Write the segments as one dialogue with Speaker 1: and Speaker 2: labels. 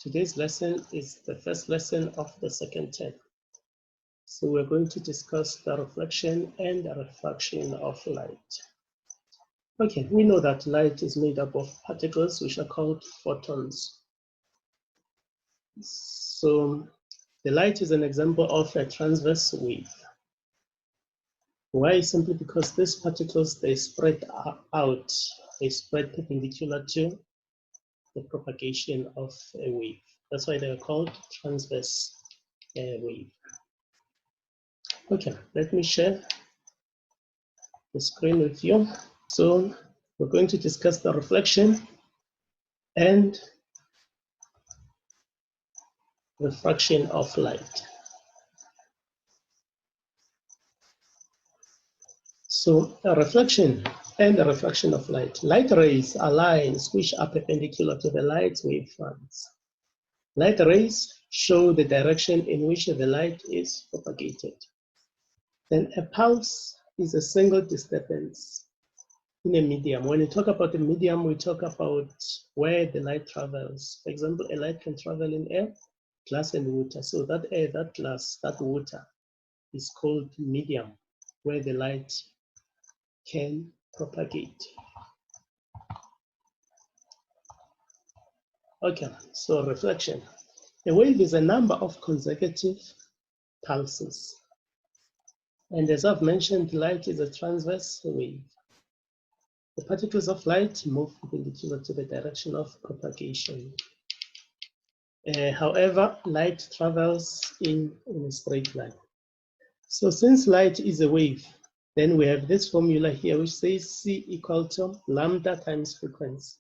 Speaker 1: Today's lesson is the first lesson of the second term. So we're going to discuss the reflection and the refraction of light. Okay, we know that light is made up of particles which are called photons. So the light is an example of a transverse wave. Why? Simply because these particles, they spread out, they spread perpendicular to the propagation of a wave. That's why they are called transverse wave. Okay, let me share the screen with you. So we're going to discuss the reflection and refraction of light. So a reflection and a refraction of light. Light rays are lines which are perpendicular to the light wavefronts. Light rays show the direction in which the light is propagated. Then a pulse is a single disturbance in a medium. When we talk about a medium, we talk about where the light travels. For example, a light can travel in air, glass, and water. So that air, that glass, that water is called medium, where the light can propagate. Okay, so reflection. A wave is a number of consecutive pulses. And as I've mentioned, light is a transverse wave. The particles of light move perpendicular to the direction of propagation. However, light travels in a straight line. So since light is a wave, then we have this formula here which says C equal to lambda times frequency,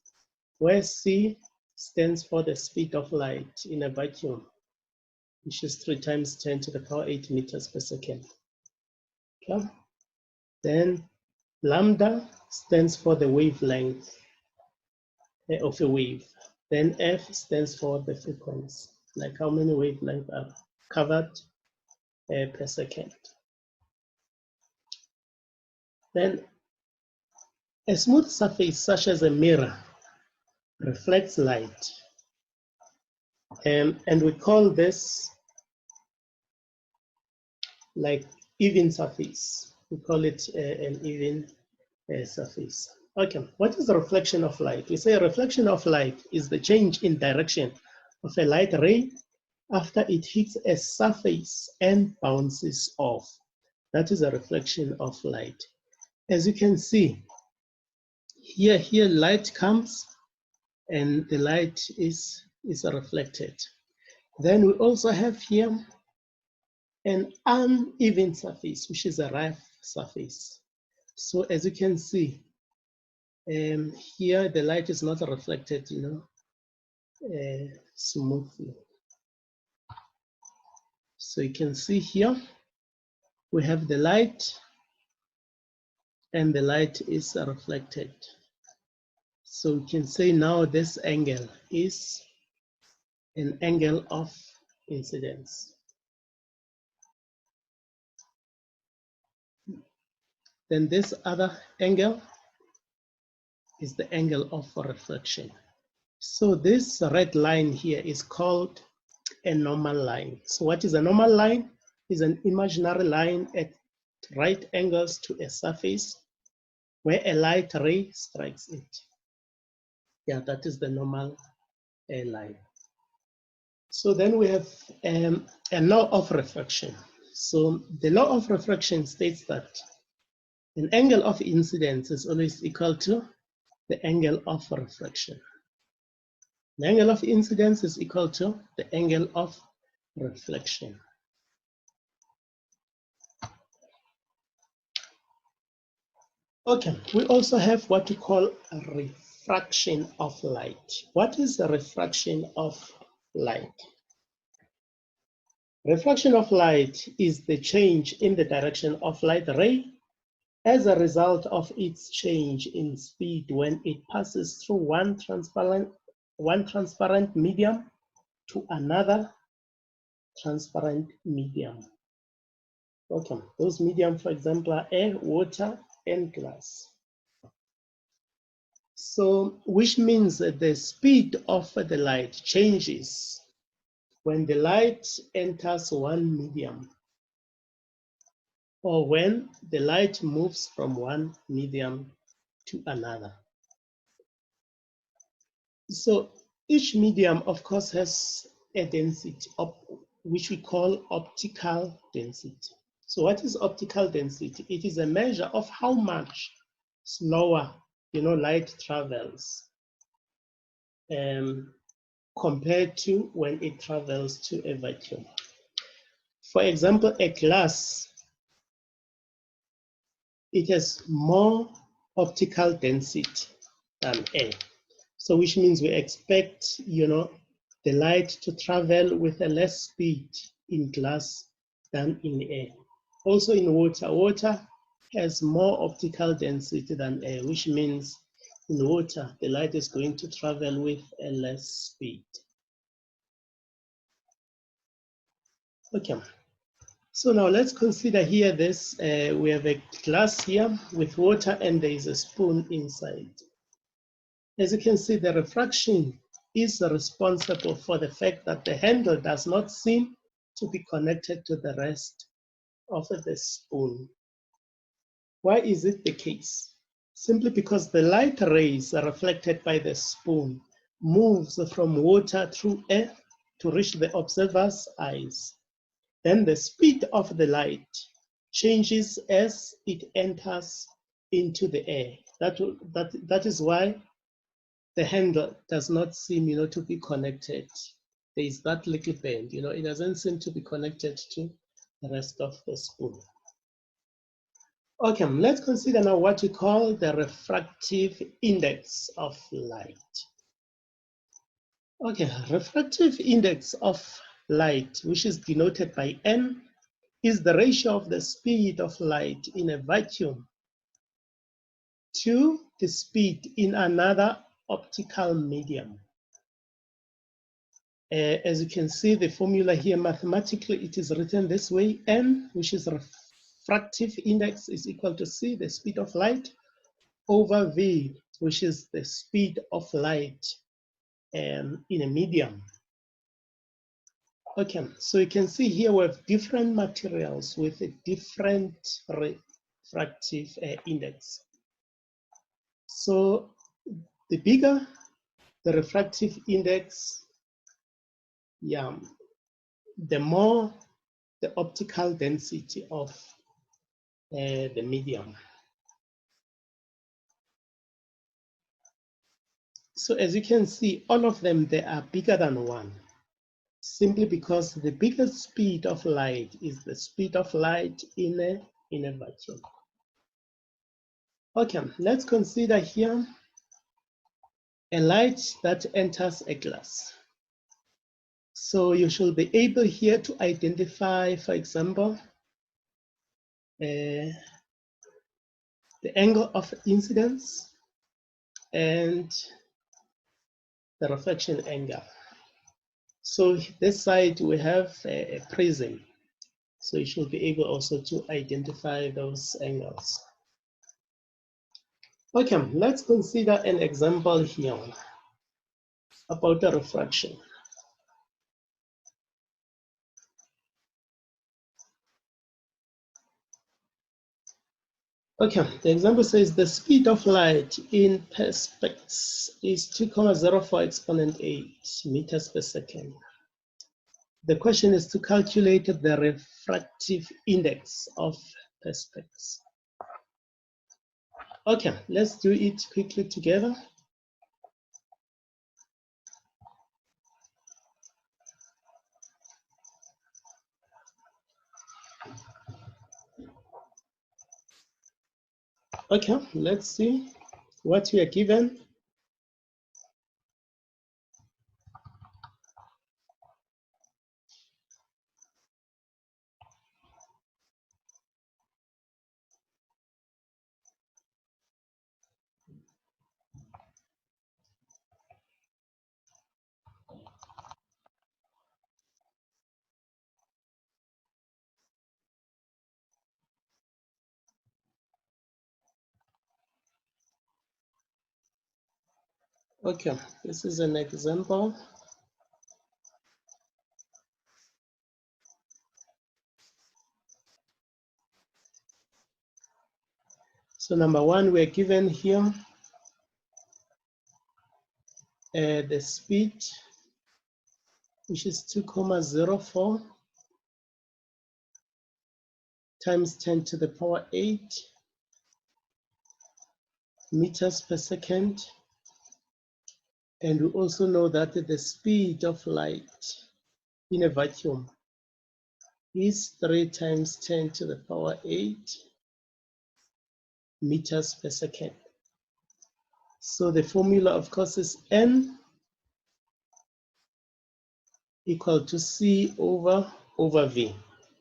Speaker 1: where C stands for the speed of light in a vacuum, which is 3 times 10 to the power 8 meters per second. Okay. Then lambda stands for the wavelength of a wave. Then F stands for the frequency, like how many wavelengths are covered per second. Then a smooth surface such as a mirror reflects light. And we call this like even surface. We call it an even surface. Okay, what is the reflection of light? We say a reflection of light is the change in direction of a light ray after it hits a surface and bounces off. That is a reflection of light. As you can see, here light comes and the light is reflected. Then we also have here an uneven surface, which is a rough surface. So as you can see, here the light is not reflected, smoothly. So you can see here, we have the light and the light is reflected. So we can say now this angle is an angle of incidence. Then this other angle is the angle of reflection. So this red line here is called a normal line. So what is a normal line? Is an imaginary line at right angles to a surface where a light ray strikes it. Yeah, that is the normal line. So then we have a law of refraction. So the law of refraction states that an angle of incidence is always equal to the angle of reflection. The angle of incidence is equal to the angle of reflection. Okay, we also have what we call a refraction of light. What is the refraction of light? Refraction of light is the change in the direction of light ray as a result of its change in speed when it passes through one transparent medium to another transparent medium. Okay, those medium, for example, are air, water, and glass. So, which means that the speed of the light changes when the light enters one medium or when the light moves from one medium to another. So each medium, of course, has a density of which we call optical density. So what is optical density? It is a measure of how much slower, light travels compared to when it travels to a vacuum. For example, a glass, it has more optical density than air. So which means we expect, the light to travel with a less speed in glass than in air. Also in water, water has more optical density than air, which means in water, the light is going to travel with a less speed. Okay, so now let's consider here this, we have a glass here with water and there is a spoon inside. As you can see, the refraction is responsible for the fact that the handle does not seem to be connected to the rest of the spoon. Why is it the case? Simply because the light rays reflected by the spoon moves from water through air to reach the observer's eyes. Then the speed of the light changes as it enters into the air. That is why the handle does not seem, to be connected. There is that little bend, it doesn't seem to be connected to the rest of the spoon. Okay, let's consider now what we call the refractive index of light. Okay, refractive index of light, which is denoted by N, is the ratio of the speed of light in a vacuum to the speed in another optical medium. As you can see, the formula here, mathematically, it is written this way. N, which is refractive index, is equal to C, the speed of light, over V, which is the speed of light in a medium. Okay, so you can see here we have different materials with a different refractive index. So the bigger the refractive index, the more the optical density of the medium. So as you can see, all of them, they are bigger than 1, simply because the biggest speed of light is the speed of light in a vacuum. Okay, let's consider here a light that enters a glass. So you should be able here to identify, for example, the angle of incidence and the reflection angle. So this side we have a prism. So you should be able also to identify those angles. Okay, let's consider an example here about the refraction. Okay, the example says the speed of light in perspex is 2,04 exponent 8 meters per second. The question is to calculate the refractive index of perspex. Okay, let's do it quickly together. Okay, let's see what we are given. Okay, this is an example. So number one, we're given here the speed, which is 2,04 times 10 to the power 8 meters per second. And we also know that the speed of light in a vacuum is 3 times 10 to the power 8 meters per second. So the formula, of course, is N equal to C over V.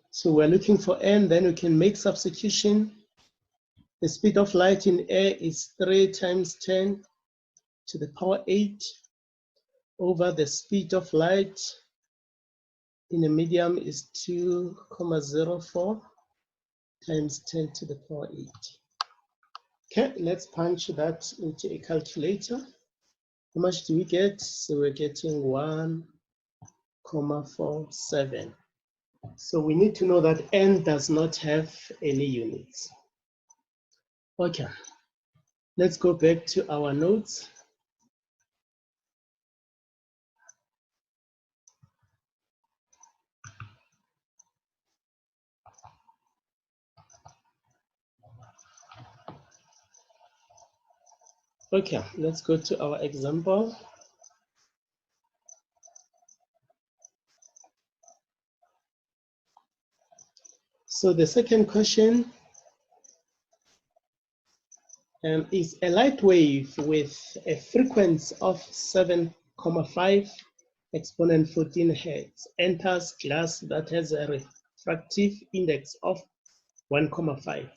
Speaker 1: So we're looking for N, then we can make substitution. The speed of light in air is 3 times 10 to the power 8 over the speed of light in a medium is 2,04 times 10 to the power 8. Okay, let's punch that into a calculator. How much do we get? So we're getting 1,47. So we need to know that N does not have any units. Okay, let's go back to our notes. Okay, let's go to our example. So the second question is a light wave with a frequency of 7,5 exponent 14 hertz enters glass that has a refractive index of 1,5.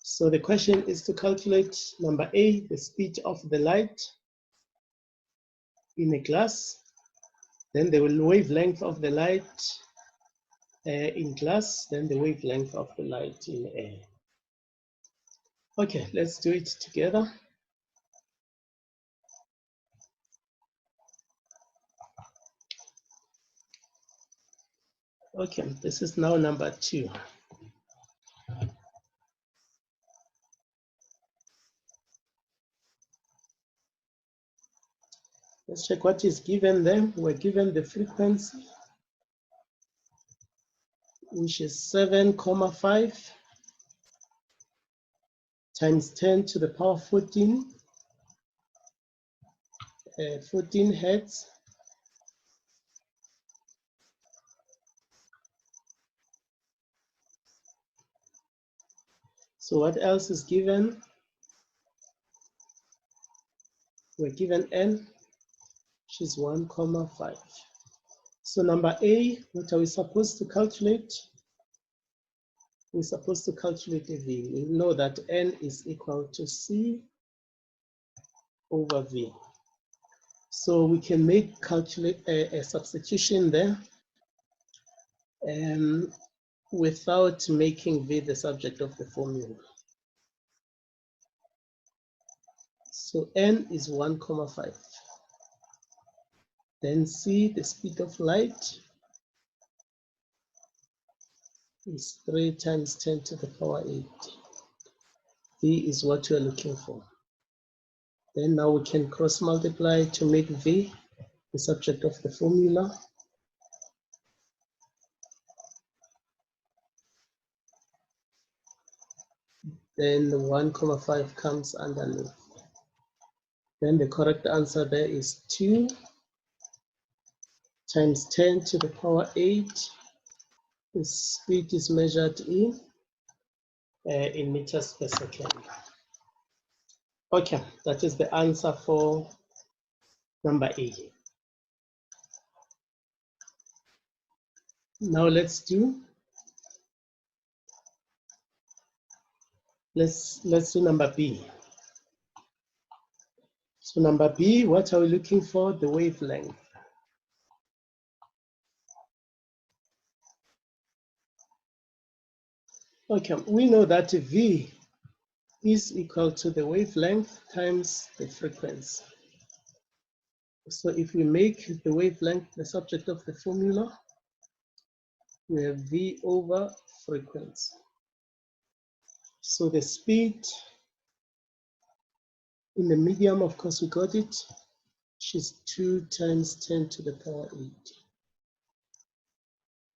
Speaker 1: So the question is to calculate number A, the speed of the light in a glass, then the wavelength of the light in glass, then the wavelength of the light in air. Okay, let's do it together. Okay, this is now number 2. Let's check what is given there. We're given the frequency, which is 7,5 times 10 to the power 14, 14 hertz. So what else is given? We're given N, which is 1,5. So number A, what are we supposed to calculate? We're supposed to calculate the V. We know that N is equal to C over V. So we can calculate a substitution there without making V the subject of the formula. So N is 1,5. Then C, the speed of light, is 3 times 10 to the power 8. V is what we're looking for. Then now we can cross multiply to make V the subject of the formula. Then the 1,5 comes underneath. Then the correct answer there is 2 times 10 to the power 8. The speed is measured in meters per second. Okay, that is the answer for number A. Now let's do number B. So number B, what are we looking for? The wavelength. Okay, we know that V is equal to the wavelength times the frequency. So if we make the wavelength the subject of the formula, we have V over frequency. So the speed In the medium, of course, we got it, which is 2 times 10 to the power 8.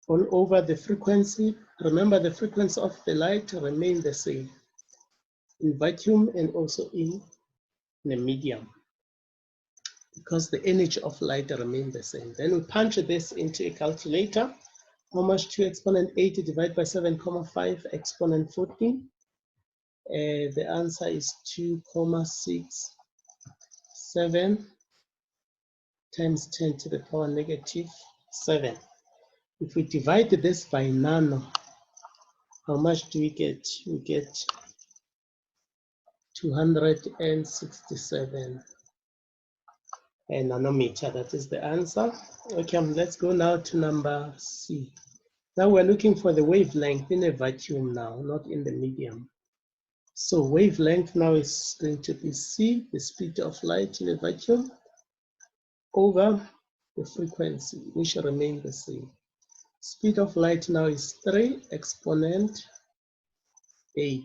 Speaker 1: All over the frequency, remember the frequency of the light remain the same in vacuum and also in the medium, because the energy of light remain the same. Then we punch this into a calculator. How much? 2 exponent 8 divided by 7,5 exponent 14. The answer is 2,67 times 10 to the power negative 7. If we divide this by nano, how much do we get? We get 267 nanometer. That is the answer. Okay, let's go now to number C. Now we're looking for the wavelength in a vacuum now, not in the medium. So wavelength now is going to be C, the speed of light in a vacuum, over the frequency, which remain the same. Speed of light now is 3 exponent 8.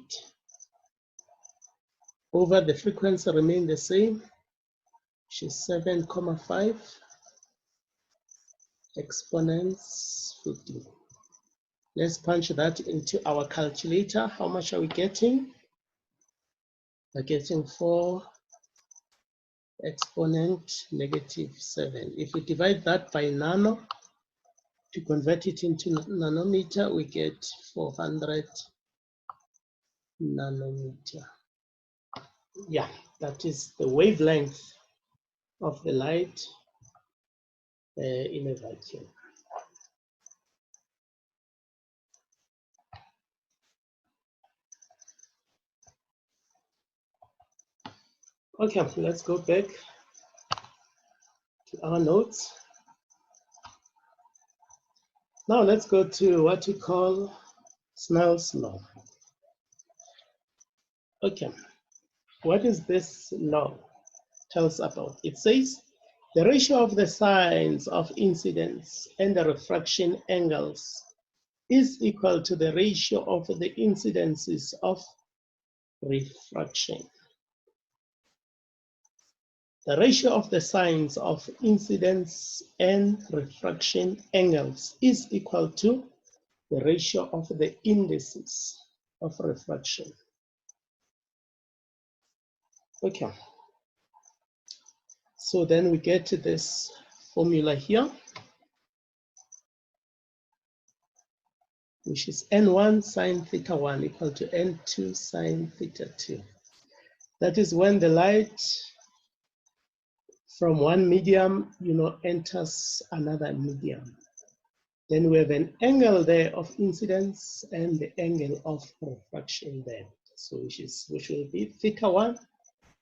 Speaker 1: Over the frequency remain the same, which is 7,5 exponents 15. Let's punch that into our calculator. How much are we getting? We're getting 4 exponent negative 7. If we divide that by nano, to convert it into nanometer, we get 400 nanometer. Yeah, that is the wavelength of the light in a vacuum. Okay, let's go back to our notes. Now let's go to what we call Snell's law. Okay, what is this law tells about? It says the ratio of the signs of incidence and the refraction angles is equal to the ratio of the incidences of refraction. The ratio of the signs of incidence and refraction angles is equal to the ratio of the indices of refraction. Okay. So then we get to this formula here, which is N1 sine theta 1 equal to N2 sine theta 2. That is when the light from one medium, enters another medium. Then we have an angle there of incidence and the angle of refraction there. So which will be theta 1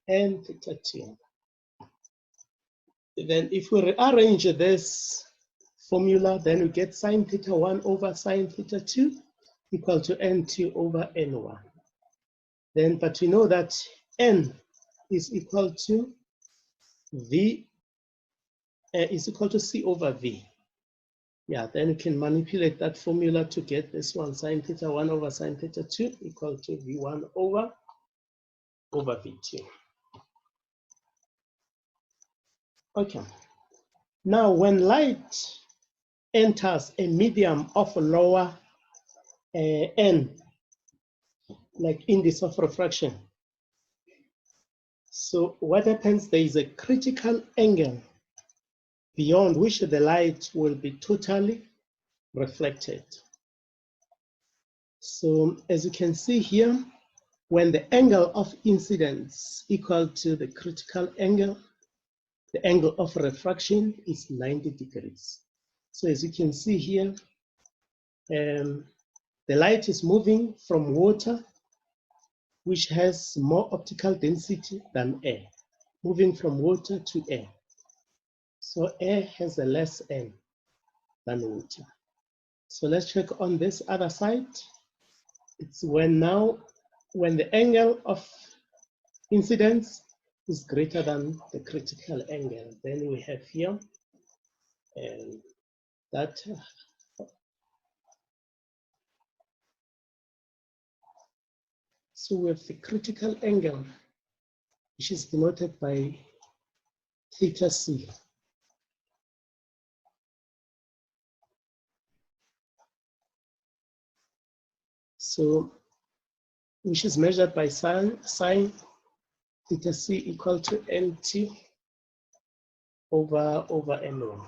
Speaker 1: and theta 2. Then if we rearrange this formula, then we get sine theta 1 over sine theta 2 equal to N2 over N1. Then, but we know that N is equal to V is equal to C over V. Yeah, then you can manipulate that formula to get this one, sine theta 1 over sine theta 2 equal to V1 over V2. Okay. Now, when light enters a medium of lower N, like index of refraction, so what happens, there is a critical angle beyond which the light will be totally reflected. So as you can see here, when the angle of incidence equal to the critical angle, the angle of refraction is 90 degrees. So as you can see here, the light is moving from water, which has more optical density than air, moving from water to air. So air has a less N than water. So let's check on this other side. It's when the angle of incidence is greater than the critical angle. Then we have here that so we have the critical angle which is denoted by theta c. So, which is measured by sine theta c equal to nt over n1.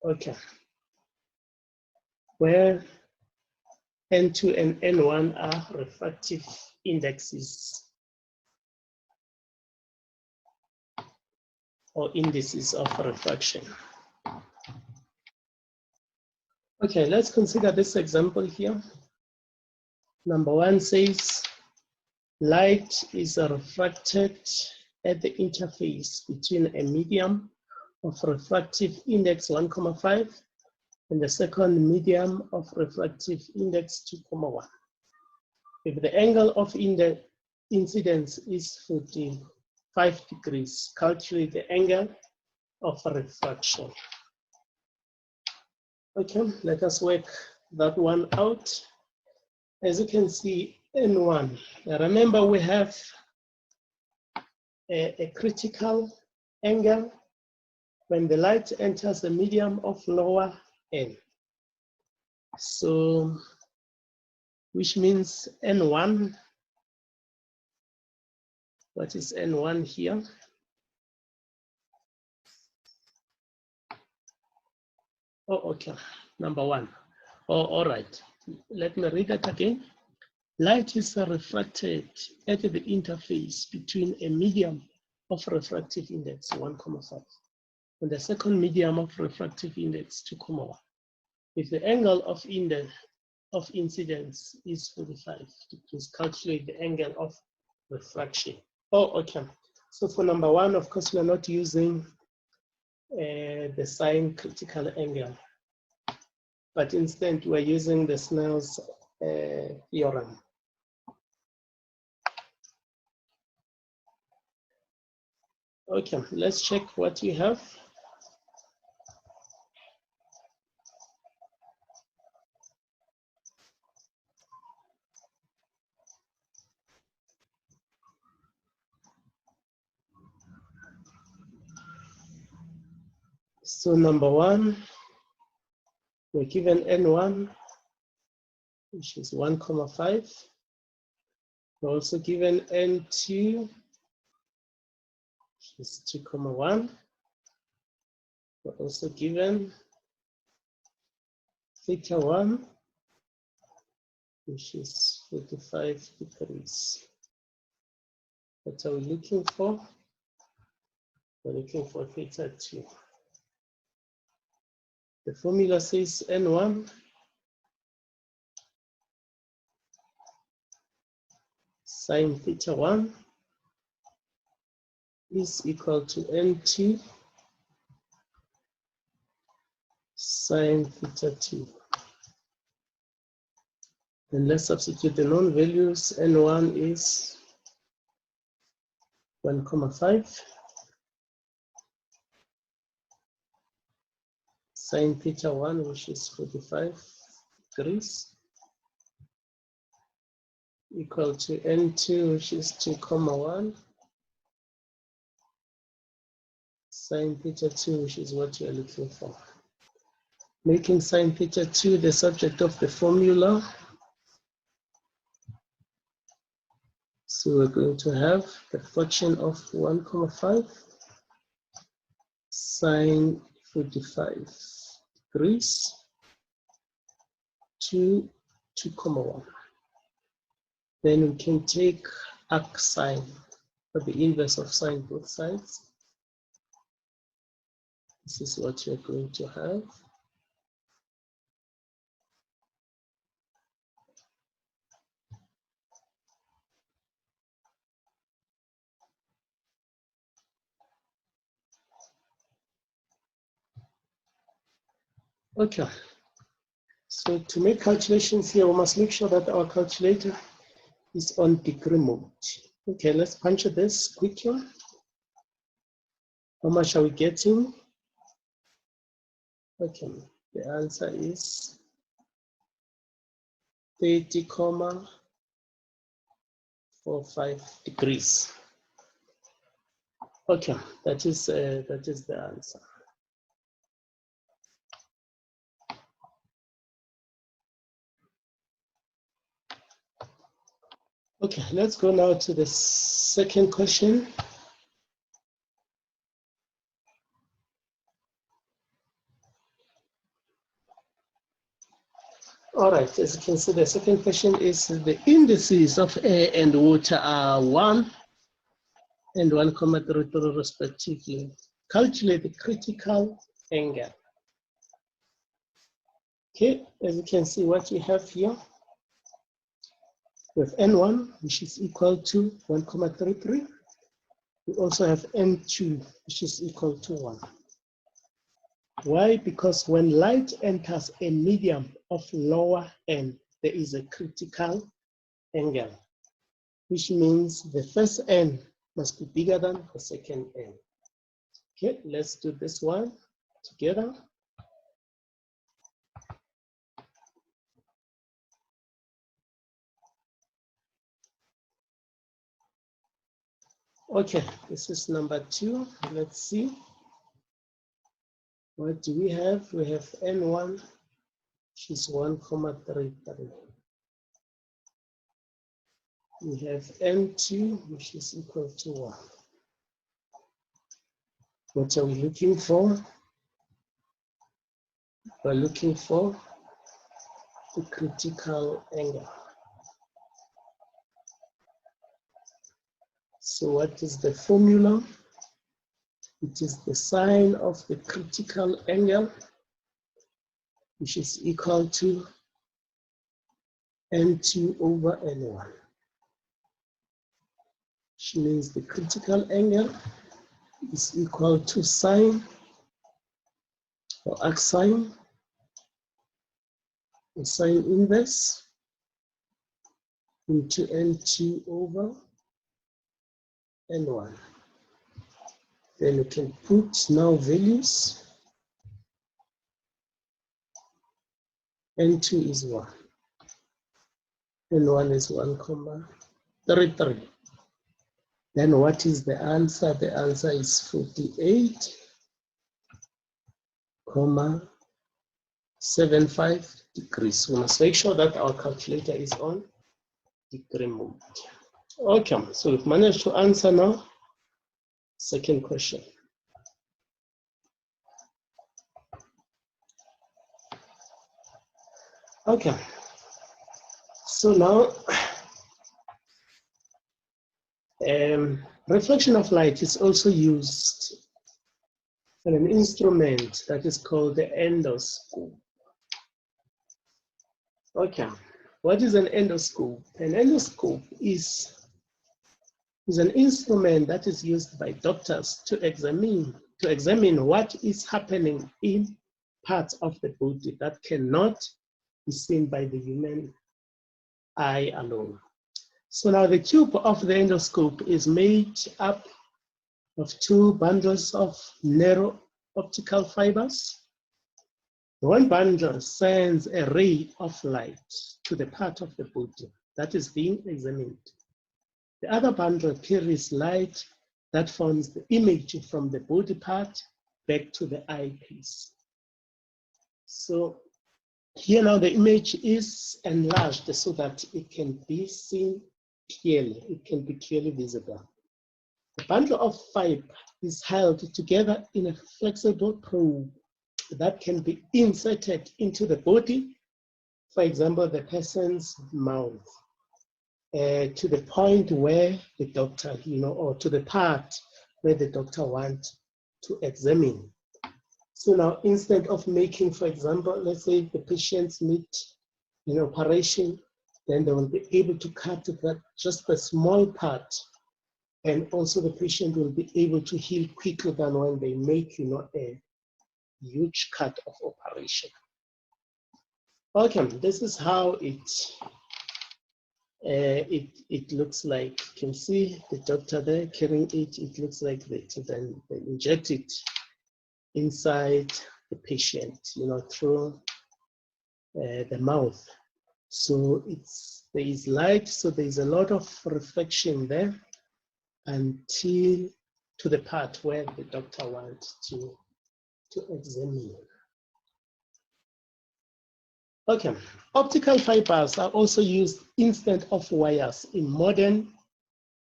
Speaker 1: Okay. Where n2 and n1 are refractive indexes or indices of refraction. Okay, let's consider this example here. Number 1 says light is refracted at the interface between a medium of refractive index 1,5 and the second medium of refractive index 2,1. If the angle of incidence is 45 degrees, calculate the angle of refraction. Okay, let us work that one out. As you can see, N1, remember we have a critical angle when the light enters the medium of lower N. So, which means N1, what is N1 here? Oh, okay, number 1. Oh, all right, let me read that again. Light is refracted at the interface between a medium of refractive index 1,5 and the second medium of refractive index 2,1. If the angle of incidence is 45 degrees, calculate the angle of refraction. Oh, okay. So for number 1, of course, we are not using the sine critical angle, but instead we're using the Snell's theorem. Okay, let's check what we have. So number 1, we're given N1, which is 1,5. We're also given N2, which is 2,1. We're also given theta 1, which is 45 degrees. What are we looking for? We're looking for theta 2. The formula says N1 sine theta 1 is equal to N2 sine theta 2. And let's substitute the known values. N1 is 1,5. Sine theta 1, which is 45 degrees, equal to N2, which is 2,1. Sine theta 2, which is what we are looking for. Making sine theta 2 the subject of the formula. So we're going to have the fraction of 1,5 sine 45 degrees to 2,1. Then we can take arc sine, or the inverse of sine both sides. This is what you're going to have. Okay, so to make calculations here, we must make sure that our calculator is on degree mode. Okay, let's punch this quickly. How much are we getting? Okay, the answer is 30,4 45 degrees. Okay, that is the answer. Okay, let's go now to the second question. All right, as you can see, the second question is the indices of air and water are 1 and 1,33 respectively. Calculate the critical angle. Okay, as you can see, what we have here, with N1, which is equal to 1,33. We also have N2, which is equal to 1. Why? Because when light enters a medium of lower N, there is a critical angle, which means the first N must be bigger than the second N. Okay, let's do this one together. Okay, this is number 2. Let's see. What do we have? We have N1, which is 1,33. We have N2, which is equal to 1. What are we looking for? We're looking for the critical angle. So what is the formula? It is the sine of the critical angle, which is equal to N2 over N1. Which means the critical angle is equal to sine or arcsine, the sine inverse into N2 over N1. Then you can put now values. N2 is 1. N1 is 1,33. Then what is the answer? The answer is 48,75 degrees. We must make sure that our calculator is on degree mode. Okay, so we've managed to answer now. Second question. Okay, so now reflection of light is also used in an instrument that is called the endoscope. Okay, what is an endoscope? An endoscope is an instrument that is used by doctors to examine what is happening in parts of the body that cannot be seen by the human eye alone. So now the tube of the endoscope is made up of 2 bundles of narrow optical fibers. One bundle sends a ray of light to the part of the body that is being examined. The other bundle carries light that forms the image from the body part back to the eyepiece. So here now the image is enlarged so that it can be seen clearly, it can be clearly visible. The bundle of fiber is held together in a flexible probe that can be inserted into the body, for example, the person's mouth, to the point where the doctor, or to the part where the doctor wants to examine. So now, instead of making, for example, let's say the patients need an operation, then they will be able to cut that just a small part, and also the patient will be able to heal quicker than when they make, a huge cut of operation. Okay, this is how it looks like. You can see the doctor there carrying it. It looks like they inject it inside the patient, through the mouth. So there is light, so there is a lot of reflection there until to the part where the doctor wants to examine. Okay, optical fibers are also used instead of wires in modern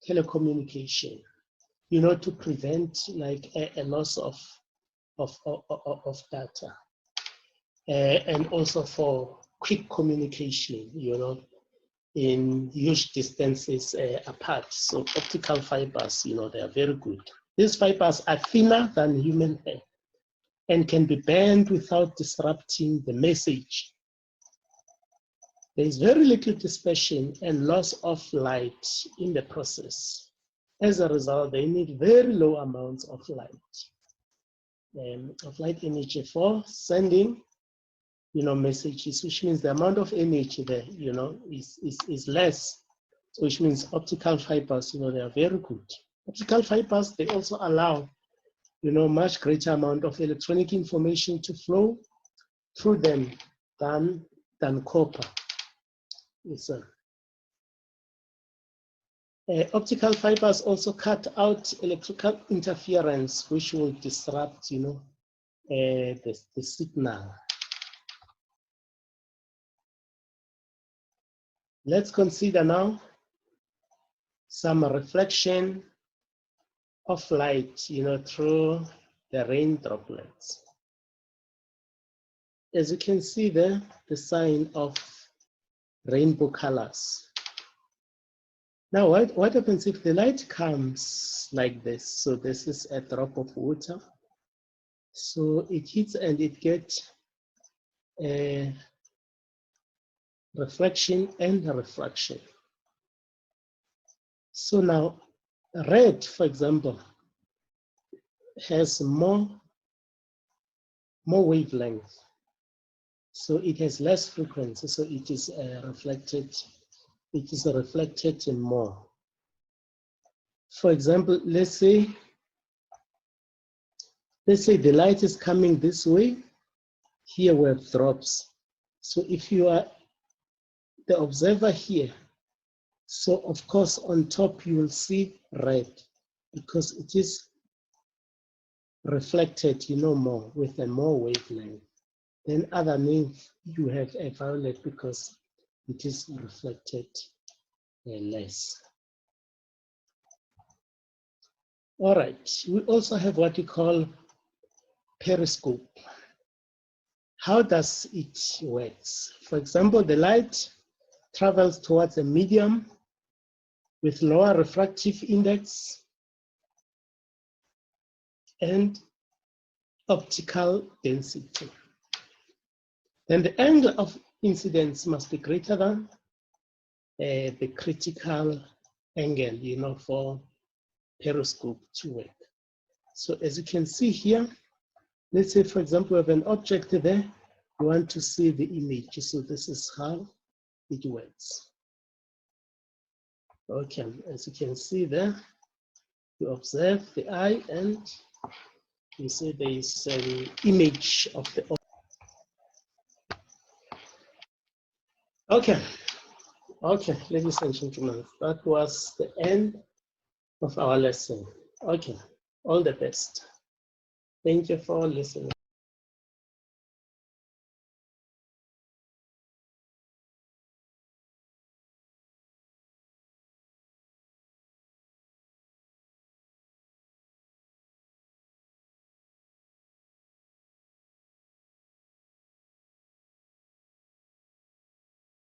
Speaker 1: telecommunication, you know, to prevent like a loss of data, and also for quick communication, you know, in huge distances apart. So optical fibers, you know, they are very good. These fibers are thinner than human hair and can be bent without disrupting the message. There is very little dispersion and loss of light in the process. As a result, they need very low amounts of light energy for sending, you know, messages, which means the amount of energy there, you know, is less, which means optical fibers, you know, they are very good. Optical fibers, they also allow, you know, much greater amount of electronic information to flow through them than copper. Optical fibers also cut out electrical interference, which will disrupt, you know, the signal. Let's consider now some reflection of light, you know, through the rain droplets. As you can see there, the sign of rainbow colors. Now, what happens if the light comes like this? So this is a drop of water. So it hits and it gets a reflection and a refraction. So now red, for example, has more wavelength. So it has less frequency, so it is reflected in more. For example, let's say the light is coming this way, here we have drops. So if you are the observer here, so of course on top you will see red because it is reflected, you know, more with a more wavelength. Then underneath you have a violet because it is reflected less. All right, we also have what we call periscope. How does it work? For example, the light travels towards a medium with lower refractive index and optical density. Then the angle of incidence must be greater than the critical angle, you know, for periscope to work. So as you can see here, let's say, for example, we have an object there, we want to see the image. So this is how it works. Okay, as you can see there, you observe the eye and you see there is an image of the object. Okay, ladies and gentlemen, that was the end of our lesson. Okay, all the best. Thank you for listening.